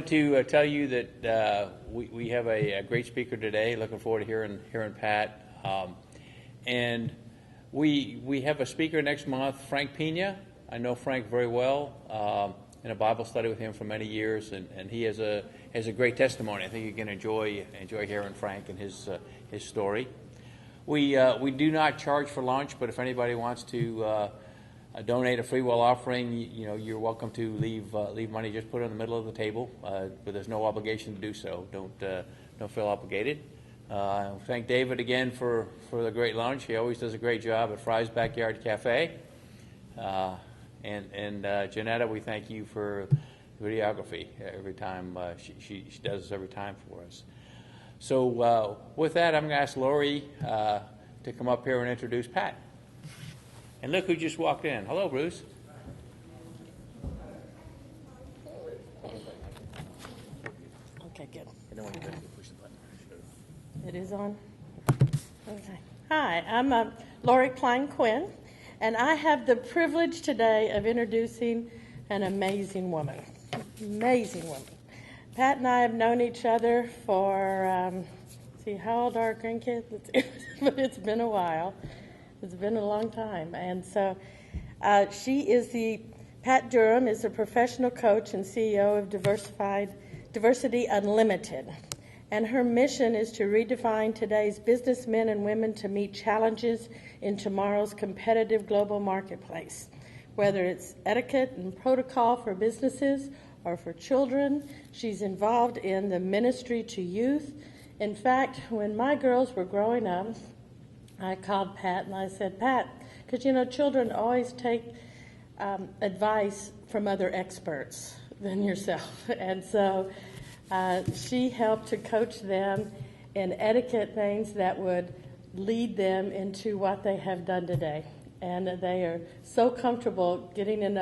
wanted to tell you that we have a great speaker today. Looking forward to hearing Pat. And we have a speaker next month, Frank Pena. I know Frank very well. In a Bible study with him for many years, and he has a great testimony. I think you're going to enjoy hearing Frank and his story. We do not charge for lunch, but if anybody wants to donate a free will offering, you're welcome to leave money. Just put it in the middle of the table, but there's no obligation to do so. Don't feel obligated. Thank David again for the great lunch. He always does a great job at Fry's Backyard Cafe. And Jonetta, we thank you for videography every time. She does this every time for us. So with that, I'm going to ask Lori to come up here and introduce Pat. And look who just walked in. Hello, Bruce. Okay, good. It is on? Okay. Hi, I'm Lori Klein-Quinn. And I have the privilege today of introducing an amazing woman. Amazing woman. Pat and I have known each other for, how old are our grandkids? But it's been a while. It's been a long time. And so Pat Durham is a professional coach and CEO of Diversity Unlimited. And her mission is to redefine today's businessmen and women to meet challenges in tomorrow's competitive global marketplace. Whether it's etiquette and protocol for businesses or for children, she's involved in the ministry to youth. In fact, when my girls were growing up, I called Pat and I said, Pat, because children always take advice from other experts than yourself. And so she helped to coach them in etiquette things that would lead them into what they have done today. And they are so comfortable getting in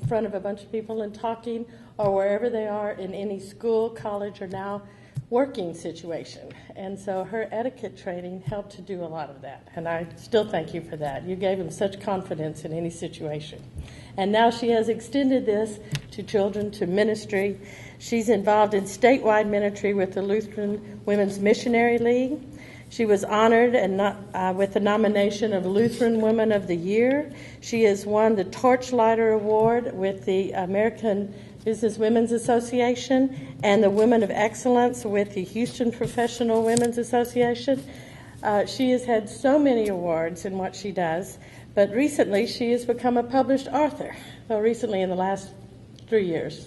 front of a bunch of people and talking, or wherever they are in any school, college, or now working situation. And so her etiquette training helped to do a lot of that. And I still thank you for that. You gave them such confidence in any situation. And now she has extended this to children, to ministry. She's involved in statewide ministry with the Lutheran Women's Missionary League. She was honored with the nomination of Lutheran Woman of the Year. She has won the Torchlighter Award with the American Business Women's Association and the Women of Excellence with the Houston Professional Women's Association. She has had so many awards in what she does, but recently she has become a published author. Well, recently in the last 5 years.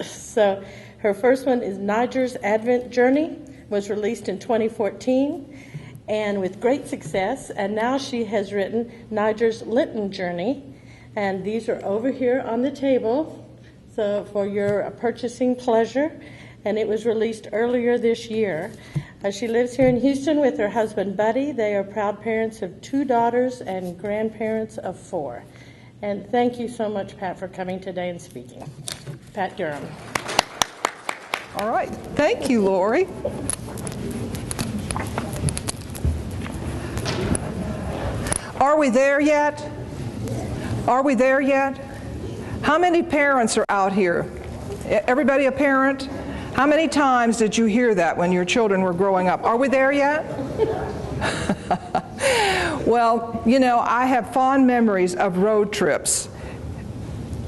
So her first one is Nyger's Advent Journey, was released in 2014, and with great success. And now she has written Nyger's Lenten Journey, and these are over here on the table, so for your purchasing pleasure. And it was released earlier this year. She lives here in Houston with her husband, Buddy. They are proud parents of 2 daughters and grandparents of 4. And thank you so much, Pat, for coming today and speaking. Pat Durham. All right. Thank you, Lori. Are we there yet? Are we there yet? How many parents are out here? Everybody a parent? How many times did you hear that when your children were growing up? Are we there yet? Well, I have fond memories of road trips.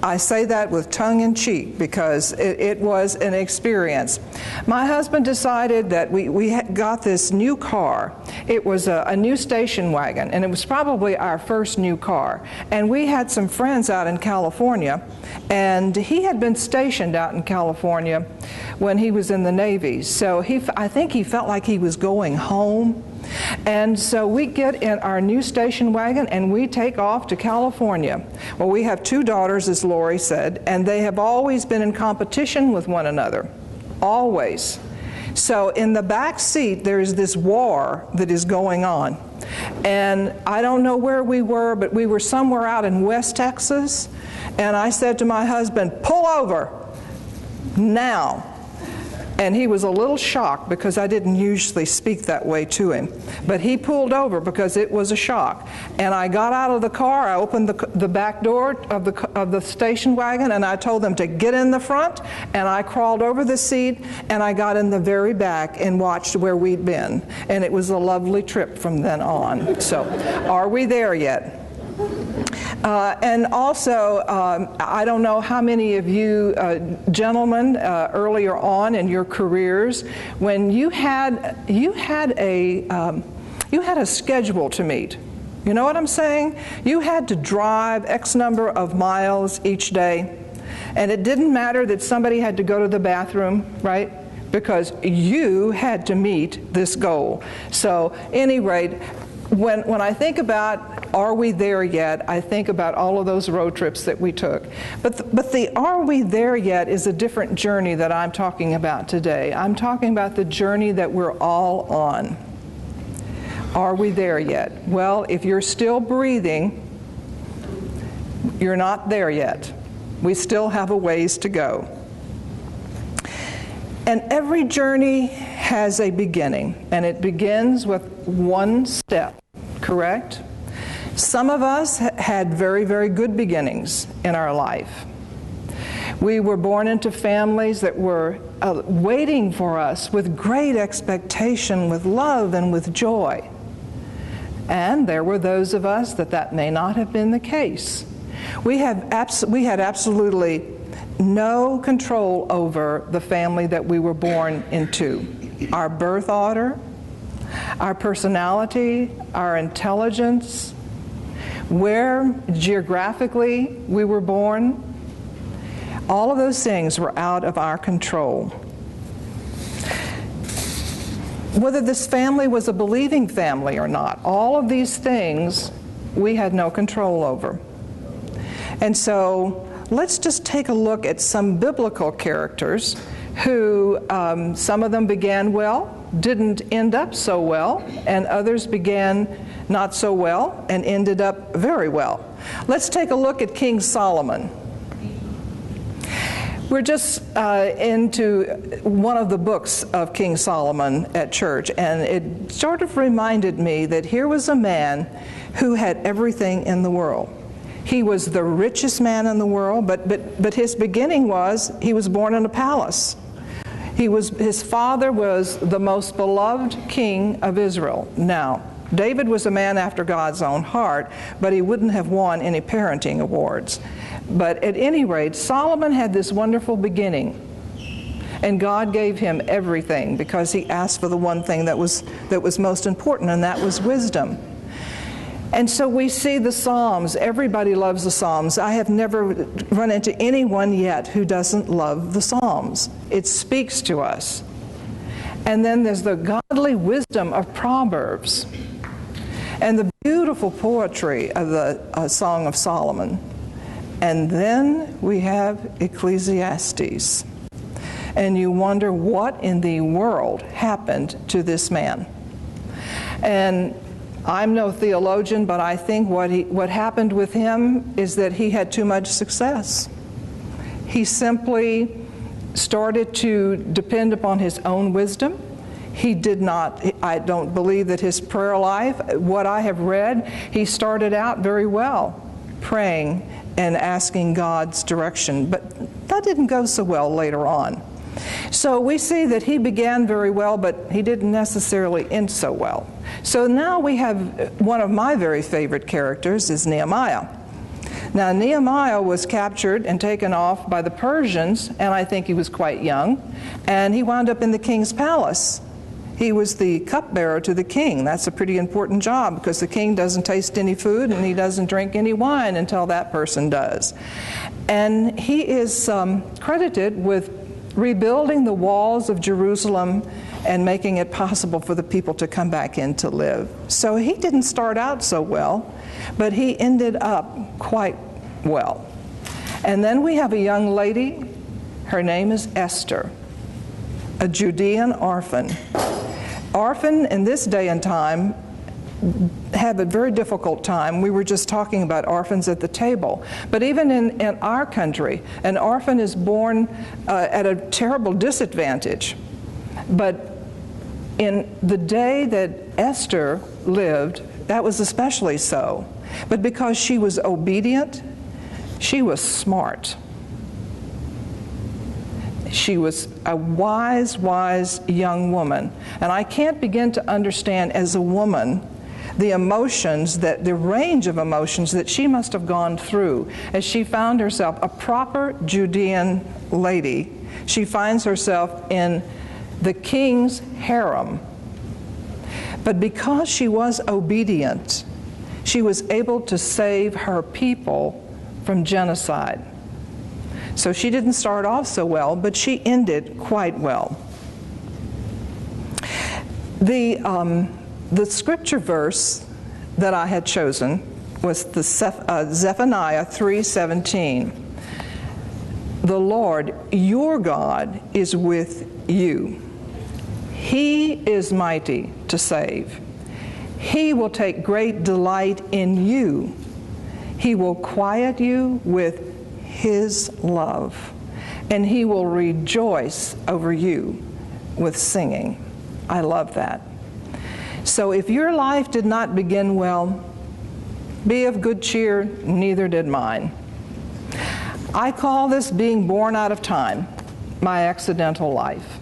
I say that with tongue in cheek because it was an experience. My husband decided that we got this new car. It was a new station wagon, and it was probably our first new car. And we had some friends out in California, and he had been stationed out in California when he was in the Navy. So I think he felt like he was going home. And so we get in our new station wagon and we take off to California. Well, we have 2 daughters, as Lori said, and they have always been in competition with one another. Always. So in the back seat, there is this war that is going on. And I don't know where we were, but we were somewhere out in West Texas. And I said to my husband, "Pull over now." And he was a little shocked because I didn't usually speak that way to him. But he pulled over because it was a shock. And I got out of the car, I opened the back door of the station wagon, and I told them to get in the front, and I crawled over the seat, and I got in the very back and watched where we'd been. And it was a lovely trip from then on. So, are we there yet? And also, I don't know how many of you gentlemen earlier on in your careers, when you had a schedule to meet. You know what I'm saying? You had to drive X number of miles each day, and it didn't matter that somebody had to go to the bathroom, right? Because you had to meet this goal. So, any rate, when I think about are we there yet, I think about all of those road trips that we took. But the are we there yet is a different journey that I'm talking about today. I'm talking about the journey that we're all on. Are we there yet? Well, if you're still breathing, you're not there yet. We still have a ways to go. And every journey has a beginning, and it begins with one step, correct? Some of us had very, very good beginnings in our life. We were born into families that were waiting for us with great expectation, with love and with joy. And there were those of us that may not have been the case. We had absolutely no control over the family that we were born into. Our birth order, our personality, our intelligence, where geographically we were born, all of those things were out of our control. Whether this family was a believing family or not, all of these things we had no control over. And so let's just take a look at some biblical characters who some of them began well, didn't end up so well, and others began not so well and ended up very well. Let's take a look at King Solomon. We're just into one of the books of King Solomon at church, and it sort of reminded me that here was a man who had everything in the world. He was the richest man in the world, but his beginning was he was born in a palace. His father was the most beloved king of Israel. Now, David was a man after God's own heart, but he wouldn't have won any parenting awards. But at any rate, Solomon had this wonderful beginning, and God gave him everything because he asked for the one thing that was most important, and that was wisdom. And so we see the Psalms. Everybody loves the Psalms. I have never run into anyone yet who doesn't love the Psalms. It speaks to us. And then there's the godly wisdom of Proverbs and the beautiful poetry of the Song of Solomon. And then we have Ecclesiastes. And you wonder what in the world happened to this man. And I'm no theologian, but I think what happened with him is that he had too much success. He simply started to depend upon his own wisdom. He did not, I don't believe that his prayer life, what I have read, he started out very well, praying and asking God's direction, but that didn't go so well later on. So we see that he began very well, but he didn't necessarily end so well. So now we have one of my very favorite characters is Nehemiah. Now Nehemiah was captured and taken off by the Persians, and I think he was quite young, and he wound up in the king's palace. He was the cupbearer to the king. That's a pretty important job because the king doesn't taste any food and he doesn't drink any wine until that person does. And he is credited with rebuilding the walls of Jerusalem and making it possible for the people to come back in to live. So he didn't start out so well, but he ended up quite well. And then we have a young lady. Her name is Esther, a Judean orphan. Orphan in this day and time have a very difficult time. We were just talking about orphans at the table. But even in our country, an orphan is born at a terrible disadvantage. But in the day that Esther lived, that was especially so. But because she was obedient, she was smart. She was a wise, wise young woman. And I can't begin to understand as a woman the range of emotions that she must have gone through as she found herself a proper Judean lady. She finds herself in the king's harem. But because she was obedient, she was able to save her people from genocide. So she didn't start off so well, but she ended quite well. The scripture verse that I had chosen was the Zephaniah 3:17. The Lord, your God, is with you. He is mighty to save. He will take great delight in you. He will quiet you with His love, and He will rejoice over you with singing. I love that. So if your life did not begin well, be of good cheer, neither did mine. I call this being born out of time, my accidental life.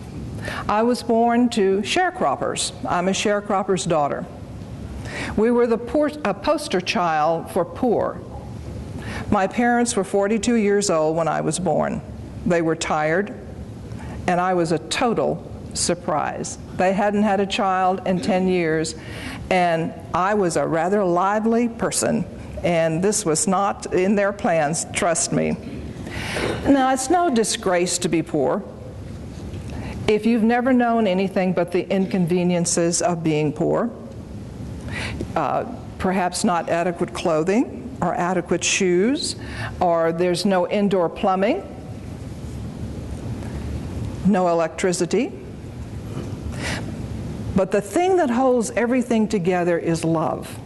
I was born to sharecroppers. I'm a sharecropper's daughter. We were the poster child for poor. My parents were 42 years old when I was born. They were tired, and I was a total surprise. They hadn't had a child in 10 years, and I was a rather lively person, and this was not in their plans, trust me. Now, it's no disgrace to be poor. If you've never known anything but the inconveniences of being poor, perhaps not adequate clothing or adequate shoes, or there's no indoor plumbing, no electricity. But the thing that holds everything together is love.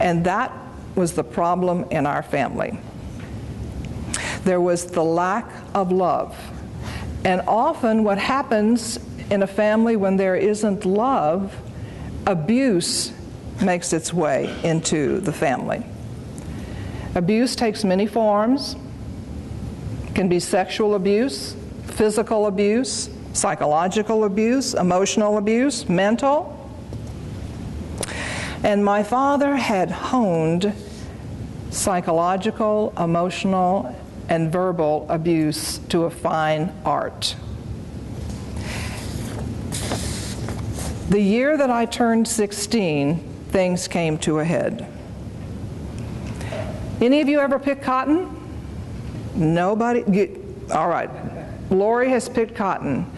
And that was the problem in our family. There was the lack of love. And often what happens in a family when there isn't love, abuse makes its way into the family. Abuse takes many forms. It can be sexual abuse, physical abuse, psychological abuse, emotional abuse, mental. And my father had honed psychological, emotional, and verbal abuse to a fine art. The year that I turned 16, things came to a head. Any of you ever pick cotton? Nobody? All right. Lori has picked cotton.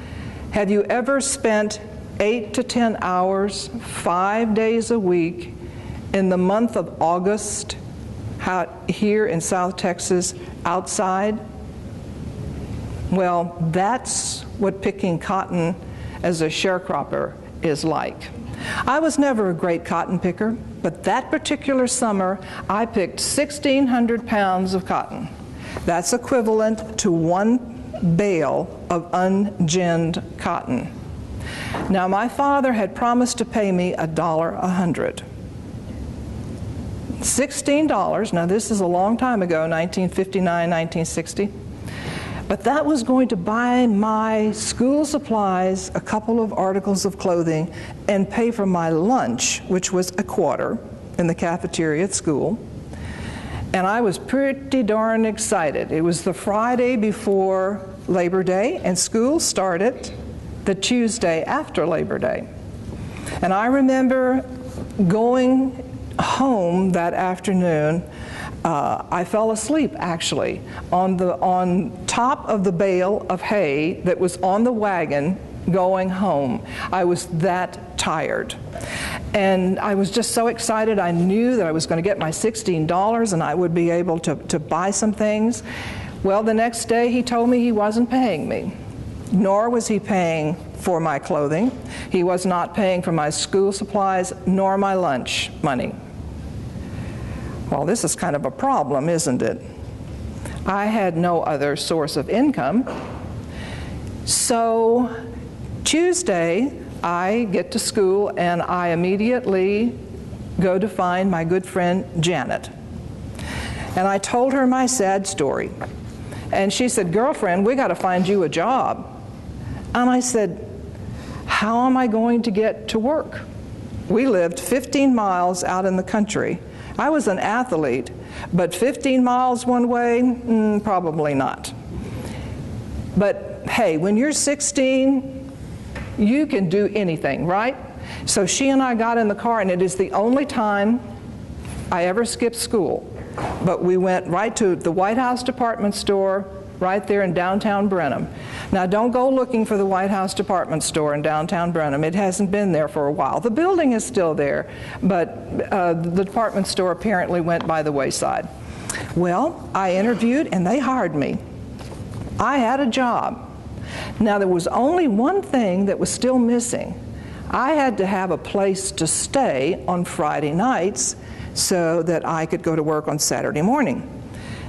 Have you ever spent 8 to 10 hours, 5 days a week in the month of August here in South Texas outside? Well, that's what picking cotton as a sharecropper is like. I was never a great cotton picker, but that particular summer I picked 1,600 pounds of cotton. That's equivalent to 1 bale of unginned cotton. Now, my father had promised to pay me $1 a hundred. $16, now this is a long time ago, 1959, 1960, but that was going to buy my school supplies, a couple of articles of clothing, and pay for my lunch, which was a quarter in the cafeteria at school. And I was pretty darn excited. It was the Friday before Labor Day, and school started the Tuesday after Labor Day. And I remember going home that afternoon. I fell asleep, actually, on top of the bale of hay that was on the wagon going home. I was that tired. And I was just so excited. I knew that I was going to get my $16 and I would be able to buy some things. Well, the next day he told me he wasn't paying me, nor was he paying for my clothing. He was not paying for my school supplies, nor my lunch money. Well, this is kind of a problem, isn't it? I had no other source of income. So Tuesday, I get to school and I immediately go to find my good friend Janet. And I told her my sad story. And she said, "Girlfriend, we got to find you a job." And I said, "How am I going to get to work?" We lived 15 miles out in the country. I was an athlete, but 15 miles one way, probably not. But hey, when you're 16, you can do anything, right? So she and I got in the car, and it is the only time I ever skipped school. But we went right to the White House department store right there in downtown Brenham. Now, don't go looking for the White House department store in downtown Brenham. It hasn't been there for a while. The building is still there, but the department store apparently went by the wayside. Well, I interviewed, and they hired me. I had a job. Now, there was only one thing that was still missing. I had to have a place to stay on Friday nights so that I could go to work on Saturday morning.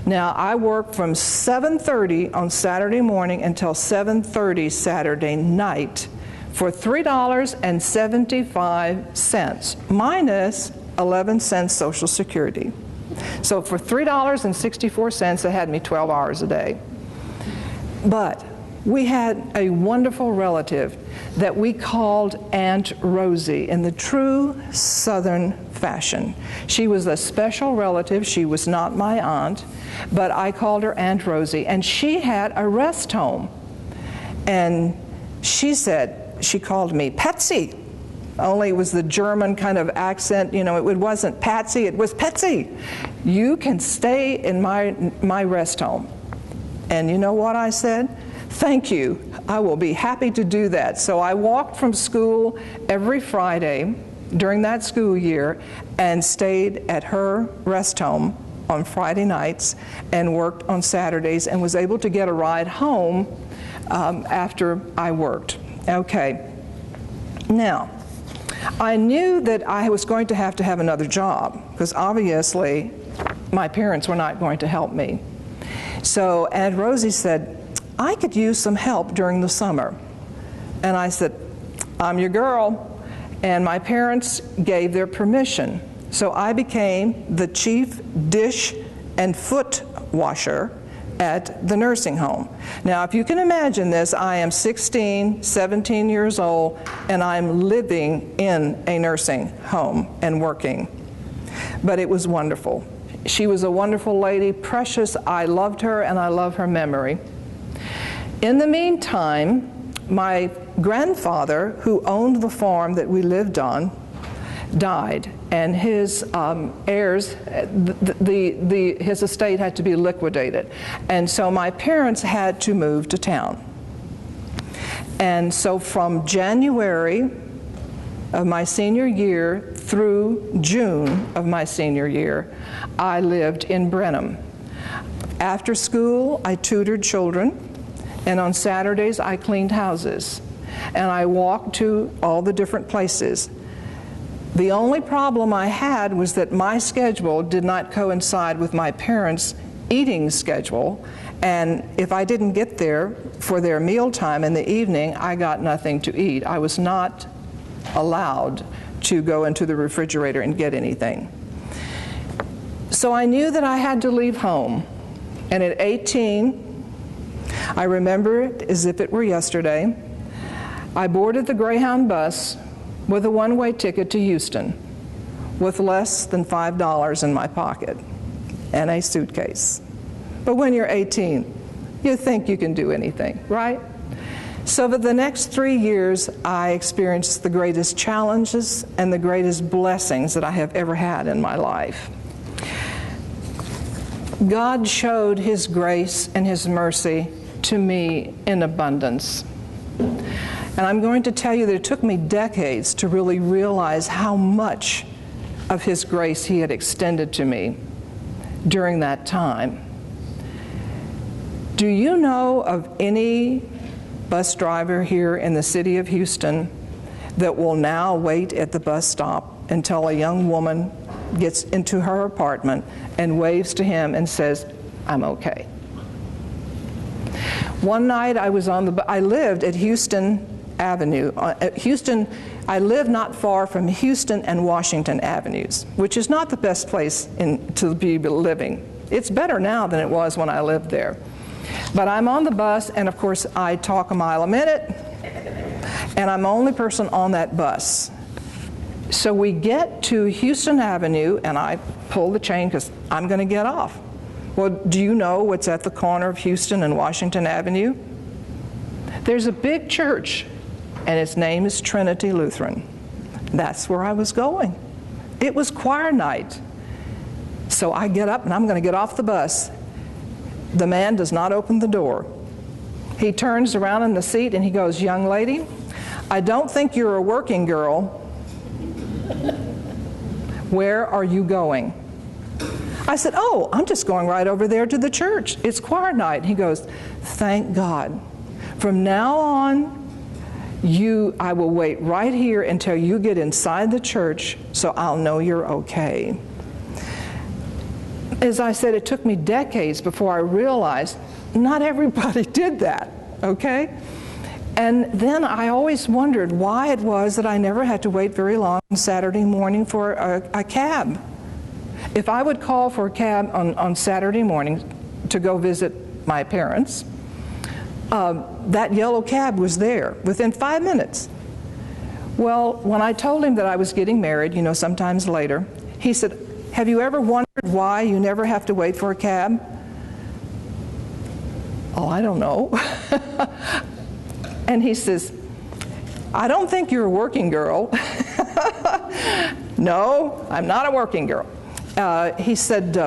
Now, I worked from 7:30 on Saturday morning until 7:30 Saturday night for $3.75 minus 11 cents Social Security. So for $3.64, they had me 12 hours a day. But we had a wonderful relative that we called Aunt Rosie in the true Southern fashion. She was a special relative. She was not my aunt, but I called her Aunt Rosie, and she had a rest home. And she said, she called me Patsy, only it was the German kind of accent, you know, it wasn't Patsy, it was Patsy. You can stay in my rest home. And you know what I said? Thank you. I will be happy to do that. So I walked from school every Friday during that school year and stayed at her rest home on Friday nights and worked on Saturdays and was able to get a ride home after I worked. Okay. Now, I knew that I was going to have another job because obviously my parents were not going to help me. So Aunt Rosie said, "I could use some help during the summer." And I said, "I'm your girl." And my parents gave their permission. So I became the chief dish and foot washer at the nursing home. Now, if you can imagine this, I am 16, 17 years old, and I'm living in a nursing home and working. But it was wonderful. She was a wonderful lady, precious. I loved her, and I love her memory. In the meantime, my grandfather, who owned the farm that we lived on, died, and his heirs, his estate had to be liquidated. And so my parents had to move to town. And so from January of my senior year through June of my senior year, I lived in Brenham. After school, I tutored children, and on Saturdays, I cleaned houses. And I walked to all the different places. The only problem I had was that my schedule did not coincide with my parents' eating schedule, and if I didn't get there for their mealtime in the evening, I got nothing to eat. I was not allowed to go into the refrigerator and get anything. So I knew that I had to leave home, and at 18, I remember it as if it were yesterday, I boarded the Greyhound bus with a one-way ticket to Houston with less than $5 in my pocket and a suitcase. But when you're 18, you think you can do anything, right? So for the next 3 years, I experienced the greatest challenges and the greatest blessings that I have ever had in my life. God showed His grace and His mercy to me in abundance. And I'm going to tell you that it took me decades to really realize how much of His grace He had extended to me during that time. Do you know of any bus driver here in the city of Houston that will now wait at the bus stop until a young woman gets into her apartment and waves to him and says, "I'm okay"? One night I lived at Houston Avenue. Houston, I live not far from Houston and Washington Avenues, which is not the best place to be living. It's better now than it was when I lived there. But I'm on the bus, and of course I talk a mile a minute, and I'm the only person on that bus. So we get to Houston Avenue, and I pull the chain because I'm going to get off. Well, do you know what's at the corner of Houston and Washington Avenue? There's a big church, and its name is Trinity Lutheran. That's where I was going. It was choir night. So I get up, and I'm going to get off the bus. The man does not open the door. He turns around in the seat, and he goes, "Young lady, I don't think you're a working girl. Where are you going?" I said, "Oh, I'm just going right over there to the church. It's choir night." He goes, "Thank God. From now on, I will wait right here until you get inside the church so I'll know you're okay." As I said, it took me decades before I realized not everybody did that, okay? And then I always wondered why it was that I never had to wait very long on Saturday morning for a cab. If I would call for a cab on Saturday morning to go visit my parents, that yellow cab was there within 5 minutes. Well, when I told him that I was getting married, sometimes later, he said, "Have you ever wondered why you never have to wait for a cab?" "Oh, I don't know." And he says, "I don't think you're a working girl." "No, I'm not a working girl." He said,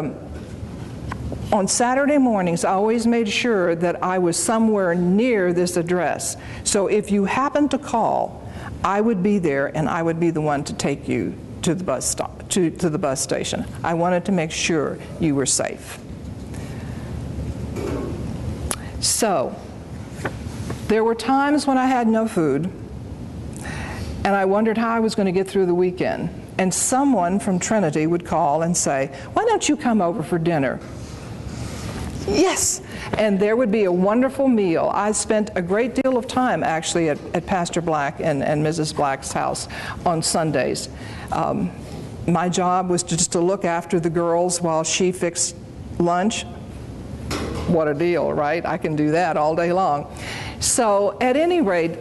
"On Saturday mornings, I always made sure that I was somewhere near this address. So if you happened to call, I would be there, and I would be the one to take you to the bus stop, to the bus station. I wanted to make sure you were safe." So there were times when I had no food, and I wondered how I was going to get through the weekend. And someone from Trinity would call and say, "Why don't you come over for dinner?" Yes, and there would be a wonderful meal. I spent a great deal of time actually at Pastor Black and Mrs. Black's house on Sundays. My job was just to look after the girls while she fixed lunch. What a deal, right? I can do that all day long. So at any rate,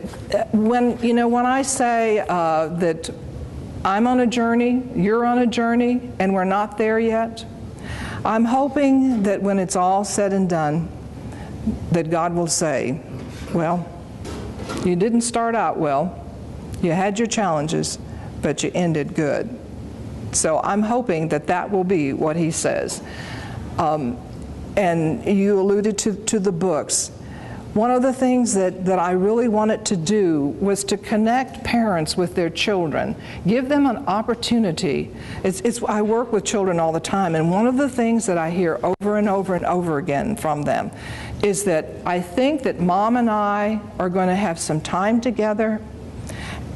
when I say that I'm on a journey, you're on a journey, and we're not there yet, I'm hoping that when it's all said and done, that God will say, "Well, you didn't start out well, you had your challenges, but you ended good." So I'm hoping that that will be what He says. And you alluded to the books. One of the things that I really wanted to do was to connect parents with their children, give them an opportunity. I work with children all the time, and one of the things that I hear over and over and over again from them is that I think that Mom and I are going to have some time together,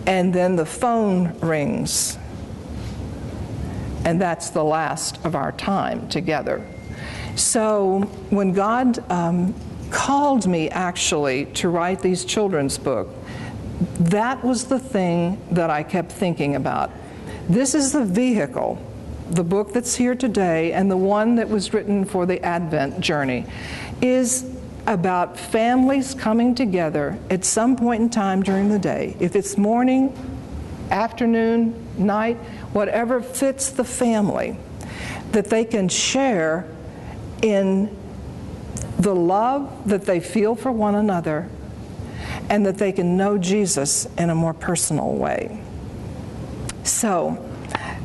and then the phone rings, and that's the last of our time together. So when God called me actually to write these children's books, that was the thing that I kept thinking about. This is the vehicle, the book that's here today and the one that was written for the Advent journey, is about families coming together at some point in time during the day. If it's morning, afternoon, night, whatever fits the family, that they can share in the love that they feel for one another, and that they can know Jesus in a more personal way. So,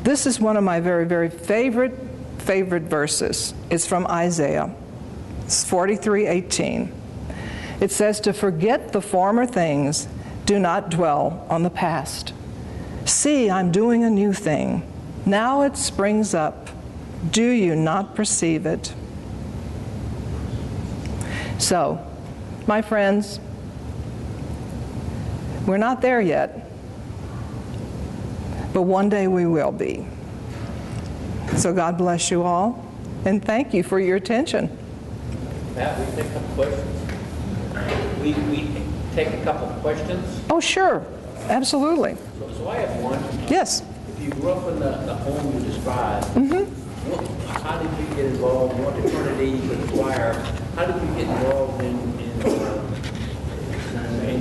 this is one of my very, very favorite verses. It's from Isaiah. It's 43:18. It says, "To forget the former things, do not dwell on the past. See, I'm doing a new thing. Now it springs up. Do you not perceive it?" So, my friends, we're not there yet, but one day we will be. So God bless you all, and thank you for your attention. Matt, we take some questions. We take a couple of questions. Oh, sure. Absolutely. So I have one. Yes. If you grew up in the home you described, how did you get involved? What fraternity, the choir? How did you get involved in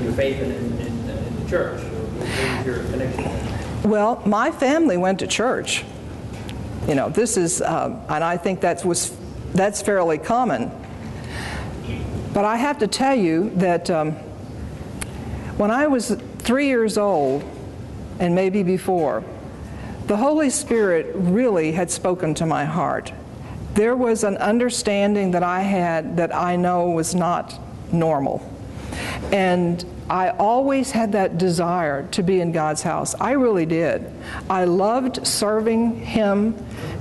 your faith and in the church? What was your connection? Well, my family went to church. You know, this is, and I think that's fairly common. But I have to tell you that when I was 3 years old, and maybe before, the Holy Spirit really had spoken to my heart. There was an understanding that I had that I know was not normal. And I always had that desire to be in God's house. I really did. I loved serving Him,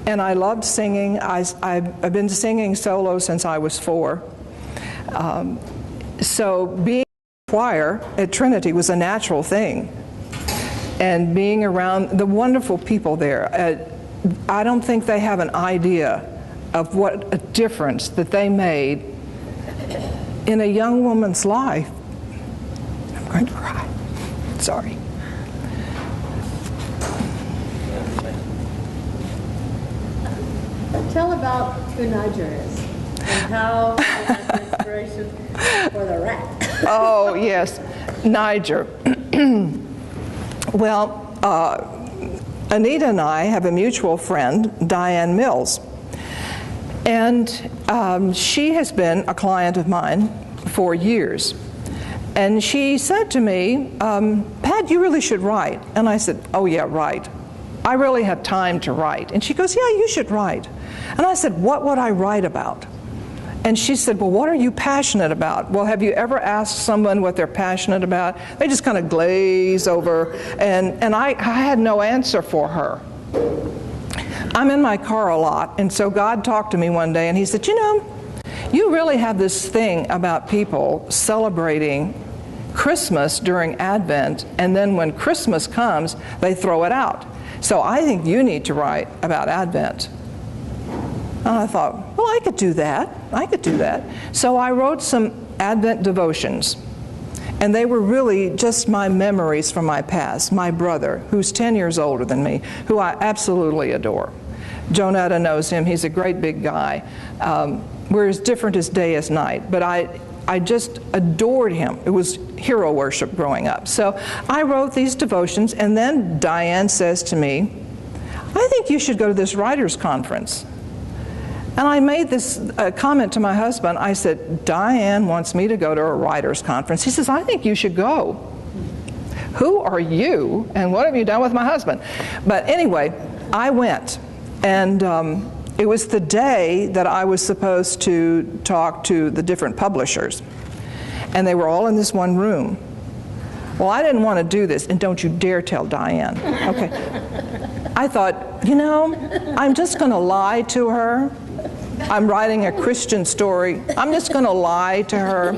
and I loved singing. I've been singing solo since I was 4. So being in the choir at Trinity was a natural thing. And being around the wonderful people there, I don't think they have an idea of what a difference that they made in a young woman's life. I'm going to cry. Sorry. Tell about who Nyger is and how you had the inspiration for the rat. Oh, yes. Nyger. Well, Anita and I have a mutual friend, Diane Mills. And she has been a client of mine for years. And she said to me, Pat, you really should write. And I said, oh yeah, write. I really have time to write. And she goes, yeah, you should write. And I said, what would I write about? And she said, well, what are you passionate about? Well, have you ever asked someone what they're passionate about? They just kind of glaze over. And I had no answer for her. I'm in my car a lot, and so God talked to me one day, and He said, you know, you really have this thing about people celebrating Christmas during Advent, and then when Christmas comes, they throw it out. So I think you need to write about Advent. And I thought, well, I could do that. I could do that. So I wrote some Advent devotions. And they were really just my memories from my past. My brother, who's 10 years older than me, who I absolutely adore. Jonetta knows him. He's a great big guy. We're as different as day as night. But I just adored him. It was hero worship growing up. So I wrote these devotions, and then Diane says to me, I think you should go to this writers' conference. And I made this comment to my husband. I said, Diane wants me to go to a writers' conference. He says, I think you should go. Who are you, and what have you done with my husband? But anyway, I went. And it was the day that I was supposed to talk to the different publishers. And they were all in this one room. Well, I didn't want to do this, and don't you dare tell Diane. Okay. I thought, you know, I'm just going to lie to her. I'm writing a Christian story. I'm just going to lie to her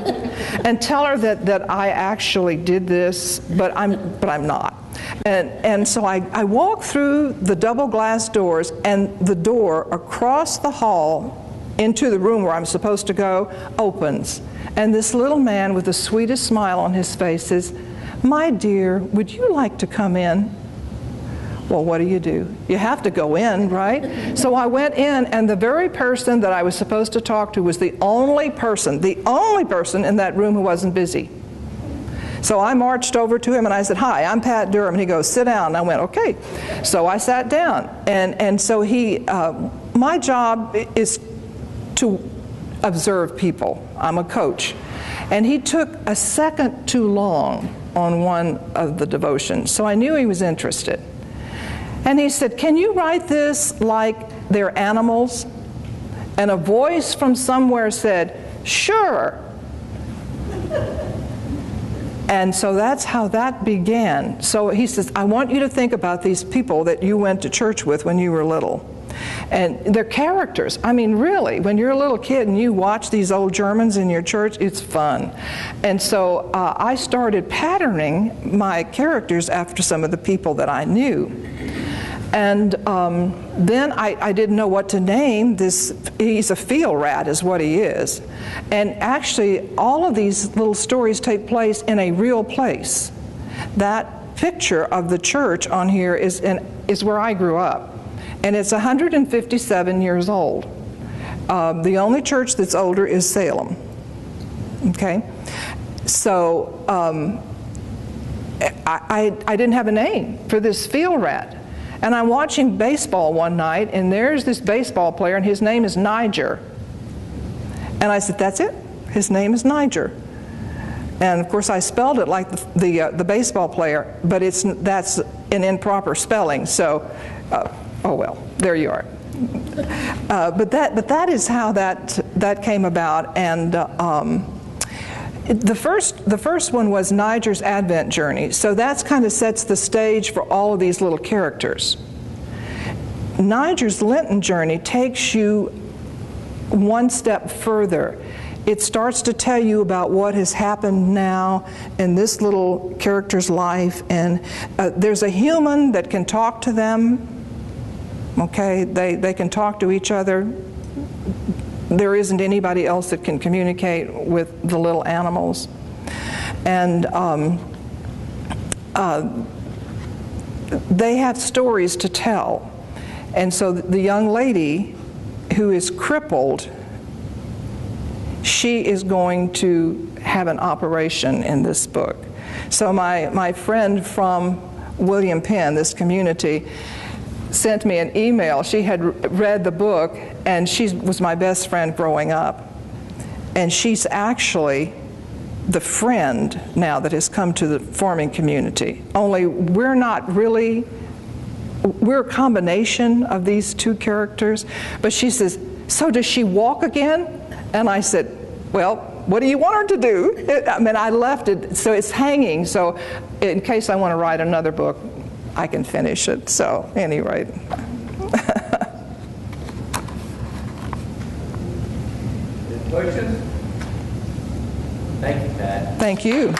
and tell her that I actually did this, but I'm not. And so I walk through the double glass doors, and the door across the hall into the room where I'm supposed to go opens. And this little man with the sweetest smile on his face says, my dear, would you like to come in? Well, what do? You have to go in, right? So I went in, and the very person that I was supposed to talk to was the only person in that room who wasn't busy. So I marched over to him, and I said, hi, I'm Pat Durham. And he goes, sit down. And I went, okay. So I sat down. And so my job is to observe people. I'm a coach. And he took a second too long on one of the devotions. So I knew he was interested. And he said, can you write this like they're animals? And a voice from somewhere said, sure. And so that's how that began. So he says, I want you to think about these people that you went to church with when you were little. And they're characters. I mean, really, when you're a little kid and you watch these old Germans in your church, it's fun. And so I started patterning my characters after some of the people that I knew. And then I didn't know what to name this. He's a field rat is what he is. And actually, all of these little stories take place in a real place. That picture of the church on here is where I grew up. And it's 157 years old. The only church that's older is Salem. Okay? So I didn't have a name for this field rat. And I'm watching baseball one night, and there's this baseball player, and his name is Nyger. And I said, that's it? His name is Nyger. And of course I spelled it like the baseball player, but that's an improper spelling, so oh well, there you are. But that is how that came about. And the first one was Nyger's Advent journey, so that's kind of sets the stage for all of these little characters. Nyger's Lenten journey takes you one step further. It starts to tell you about what has happened now in this little character's life, and there's a human that can talk to them. Okay, they can talk to each other. There isn't anybody else that can communicate with the little animals. And they have stories to tell. And so the young lady who is crippled, she is going to have an operation in this book. So my friend from William Penn, this community, sent me an email. She had read the book, and she was my best friend growing up. And she's actually the friend now that has come to the farming community. Only we're a combination of these two characters. But she says, so does she walk again? And I said, well, what do you want her to do? I mean, I left it, so it's hanging. So in case I want to write another book, I can finish it. So, anyway. Questions? Thank you, Pat. Thank you.